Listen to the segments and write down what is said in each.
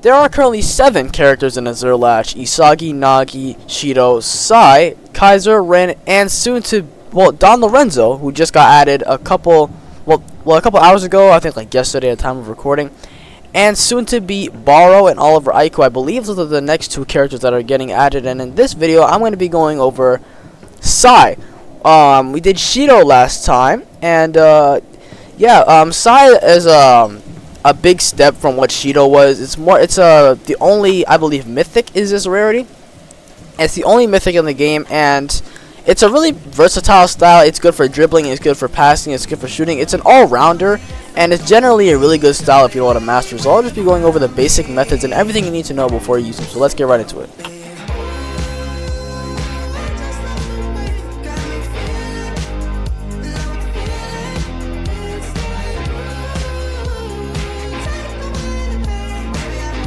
There are currently 7 characters in Azure Latch: Isagi, Nagi, Shido, SAE, Kaiser, Rin, and soon to, Don Lorenzo, who just got added a couple hours ago, I think like yesterday at the time of recording, and soon to be Borrow and Oliver Aiko. I believe those are the next 2 characters that are getting added, and in this video I'm going to be going over SAE. We did Shido last time, and SAE is a big step from what Shido was. It's the only, I believe, mythic is this rarity. It's the only mythic in the game, and it's a really versatile style. It's good for dribbling, it's good for passing, it's good for shooting. It's an all-rounder, and it's generally a really good style if you know how to master. So I'll just be going over the basic methods and everything you need to know before you use them. So let's get right into it.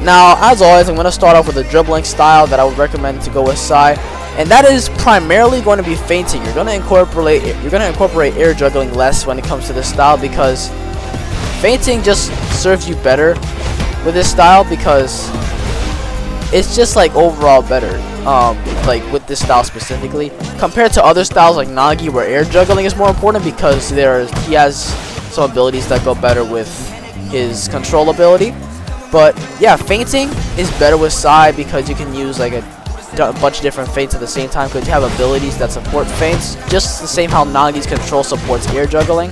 Now, as always, I'm going to start off with a dribbling style that I would recommend to go with SAE, and that is primarily going to be feinting. You're going to incorporate air juggling less when it comes to this style, because feinting just serves you better with this style, because it's just like overall better. Like with this style specifically, compared to other styles like Nagi, where air juggling is more important, because he has some abilities that go better with his control ability. But yeah, feinting is better with SAE because you can use like a bunch of different feints at the same time, because you have abilities that support feints, just the same how Nagi's control supports air juggling.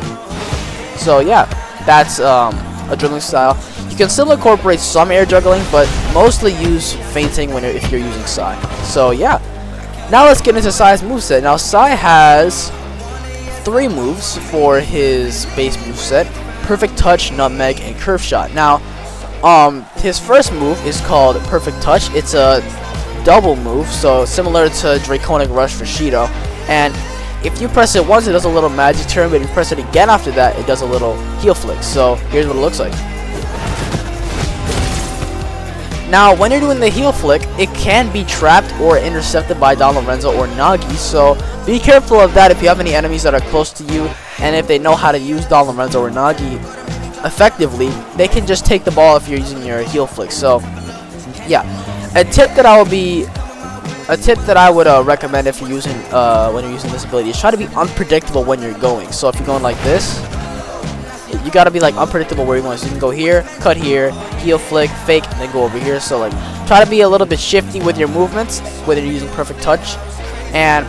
So yeah, that's a dribbling style. You can still incorporate some air juggling, but mostly use feinting if you're using SAE. So yeah, now let's get into SAE's moveset. Now SAE has 3 moves for his base moveset: Perfect Touch, Nutmeg, and Curve Shot. Now, his first move is called Perfect Touch. It's a double move, so similar to Draconic Rush for Shido. And if you press it once, it does a little magic turn, but if you press it again after that, it does a little heel flick. So here's what it looks like. Now, when you're doing the heel flick, it can be trapped or intercepted by Don Lorenzo or Nagi, so be careful of that if you have any enemies that are close to you, and if they know how to use Don Lorenzo or Nagi effectively, they can just take the ball if you're using your heel flick. So yeah, a tip that I would recommend if you're using when you're using this ability is try to be unpredictable when you're going. So if you're going like this, you gotta be like unpredictable where you're going. So you can go here, cut here, heel flick, fake, and then go over here. So like try to be a little bit shifty with your movements whether you're using Perfect Touch. And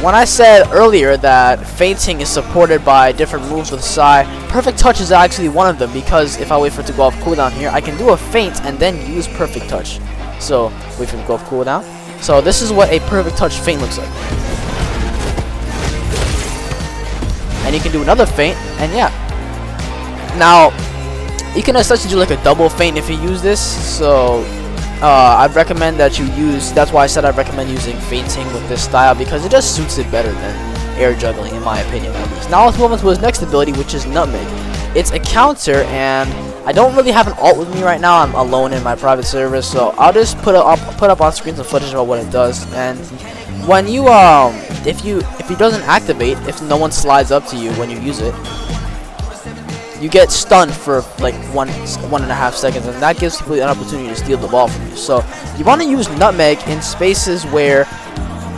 when I said earlier that feinting is supported by different moves with SAE, Perfect Touch is actually one of them, because if I wait for it to go off cooldown here, I can do a feint and then use Perfect Touch. So wait for it to go off cooldown. So this is what a Perfect Touch feint looks like. And you can do another feint, and yeah. Now, you can essentially do like a double feint if you use this, so I'd recommend that you use, that's why I said I'd recommend using feinting with this style, because it just suits it better than air juggling, in my opinion at least. Now let's move on to his next ability, which is Nutmeg. It's a counter, and I don't really have an alt with me right now. I'm alone in my private server, so I'll just put up on screen some footage about what it does. And when you if it doesn't activate, if no one slides up to you when you use it, you get stunned for like 1.5 seconds, and that gives people an opportunity to steal the ball from you. So you want to use Nutmeg in spaces where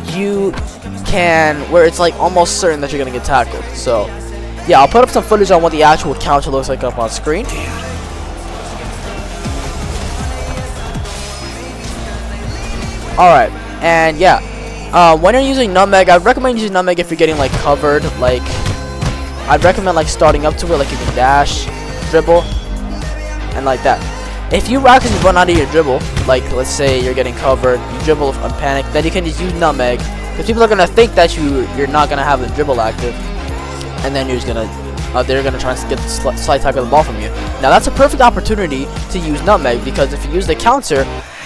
it's like almost certain that you're gonna get tackled. So yeah, I'll put up some footage on what the actual counter looks like up on screen. Alright, and yeah, when you're using Nutmeg, I'd recommend using Nutmeg if you're getting like covered. Like, I'd recommend like starting up to it, like you can dash, dribble, and like that. If you rapidly run out of your dribble, like let's say you're getting covered, you dribble unpanicked, then you can just use Nutmeg, because people are gonna think that you're not gonna have the dribble active, and then you're just gonna they're gonna try to get the slide tackle the ball from you. Now that's a perfect opportunity to use Nutmeg, because if you use the counter,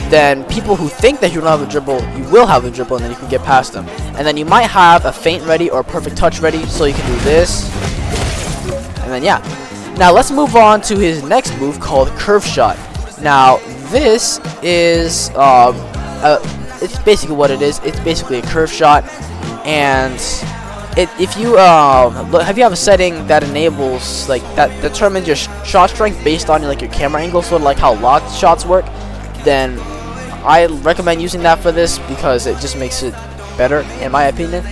then people who think that you don't have a dribble, you will have a dribble, and then you can get past them. And then you might have a feint ready or a Perfect Touch ready, so you can do this. And then yeah. Now let's move on to his next move called Curve Shot. Now this is it's basically what it is. It's basically a curve shot, and if you have you have a setting that enables like that determines your shot strength based on like your camera angle, sort of like how locked shots work, then I recommend using that for this because it just makes it better in my opinion.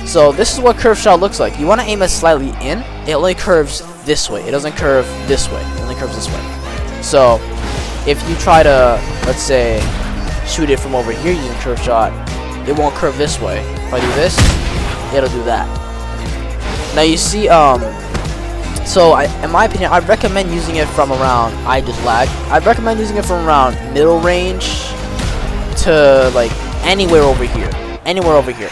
So this is what curved shot looks like. You want to aim it slightly in. It only curves this way. It doesn't curve this way. It only curves this way. So if you try to, let's say, shoot it from over here using curved shot, it won't curve this way. If I do this, it'll do that. Now you see, so in my opinion, I recommend using it from around, I just lag. I'd recommend using it from around middle range to like anywhere over here. Anywhere over here.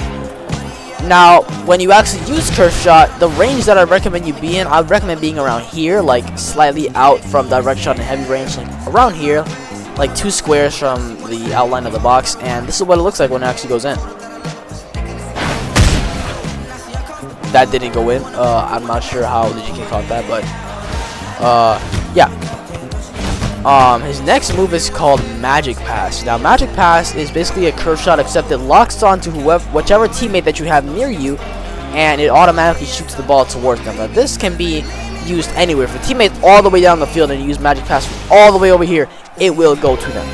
Now, when you actually use curved shot, the range that I recommend you be in, I would recommend being around here, like slightly out from direct shot and heavy range, like around here, like 2 squares from the outline of the box, and this is what it looks like when it actually goes in. That didn't go in. I'm not sure how the GK caught that, but yeah. His next move is called Magic Pass. Now, Magic Pass is basically a curve shot, except it locks onto whichever teammate that you have near you, and it automatically shoots the ball towards them. Now, this can be used anywhere. If a teammate's all the way down the field and you use Magic Pass from all the way over here, it will go to them.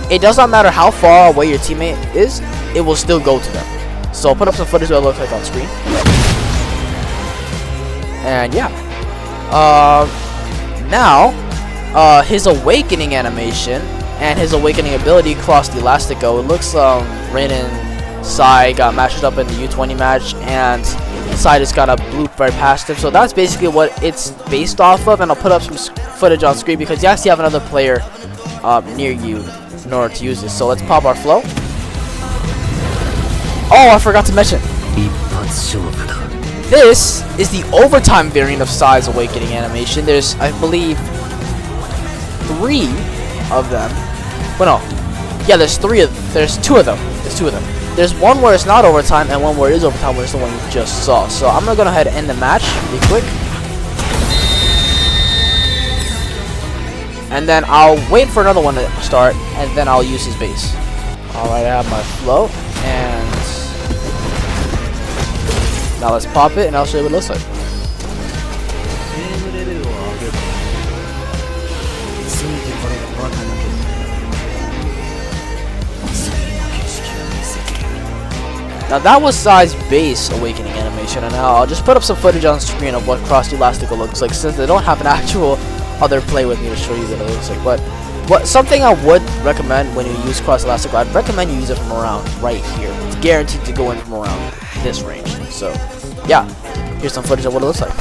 It does not matter how far away your teammate is, it will still go to them. So I'll put up some footage that it looks like on screen. And yeah. Now, his awakening animation and his awakening ability crossed the Elastico. It looks Rin and SAE got matched up in the U20 match, and SAE just got a bloop right past him. So that's basically what it's based off of, and I'll put up some footage on screen because you actually have another player near you in order to use this. So let's pop our flow. Oh, I forgot to mention. This is the overtime variant of SAE's awakening animation. There's, I believe, 3 of them. Well, no. Yeah, there's 2 of them. There's 2 of them. There's one where it's not overtime and one where it is overtime, where it's the one you just saw. So I'm gonna go ahead and end the match really quick. And then I'll wait for another one to start, and then I'll use his base. Alright, I have my flow, and now let's pop it and I'll show you what it looks like. Now that was SAE's base awakening animation, and now I'll just put up some footage on screen of what Cross Elastico looks like, since they don't have an actual other play with me to show you what it looks like. But something I would recommend when you use Cross Elastico, I'd recommend you use it from around right here. It's guaranteed to go in from around this range. So yeah, here's some footage of what it looks like.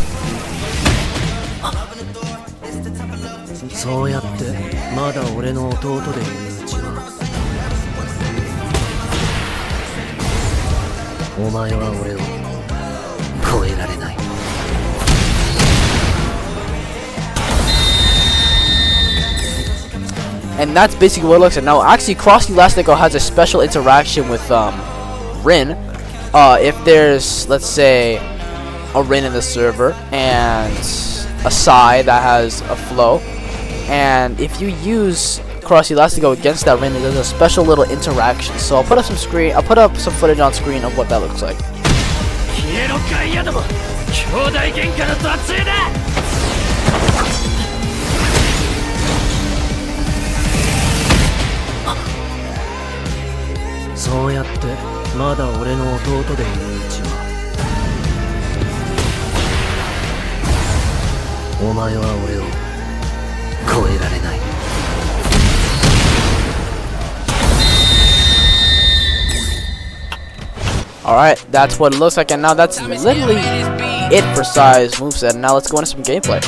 And that's basically what it looks like. Now, actually, Cross Elastico has a special interaction with Rin. If there's, let's say, a Rin in the server and a SAE that has a flow, and if you use Cross Elastico against that Rin, there's a special little interaction. So I'll put up some footage on screen of what that looks like. Alright, that's what it looks like, and now that's literally it for SAE's moveset. And now let's go into some gameplay.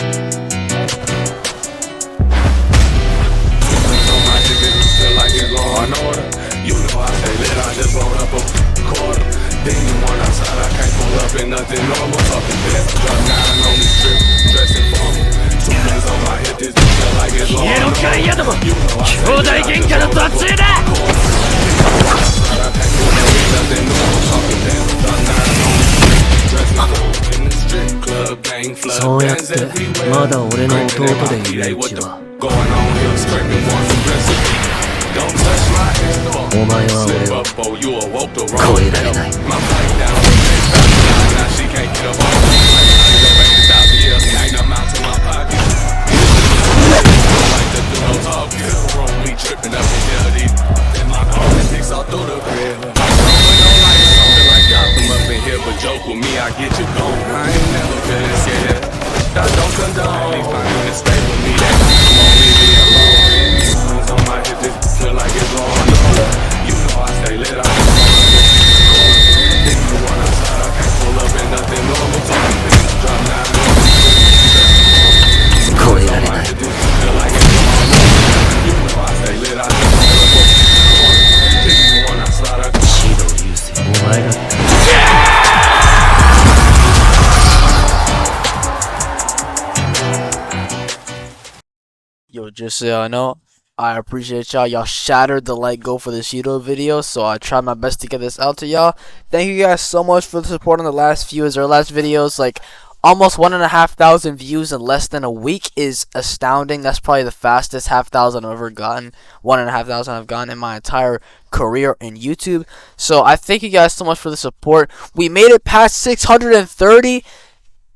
just so y'all know, I appreciate y'all. Y'all shattered the like goal for this YouTube video, so I tried my best to get this out to y'all. Thank you guys so much for the support on the last few Azure Latch videos. Like, almost 1,500 views in less than a week is astounding. That's probably the fastest 5,000 I've ever gotten. 1,500 I've gotten in my entire career in YouTube. So I thank you guys so much for the support. We made it past 630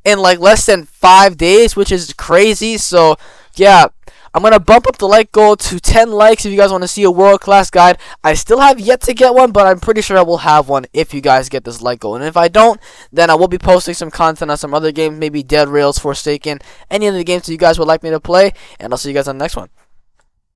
in like less than 5 days, which is crazy. So yeah, I'm gonna bump up the like goal to 10 likes if you guys want to see a world-class guide. I still have yet to get one, but I'm pretty sure I will have one if you guys get this like goal. And if I don't, then I will be posting some content on some other games, maybe Dead Rails, Forsaken, any of the games that you guys would like me to play. And I'll see you guys on the next one.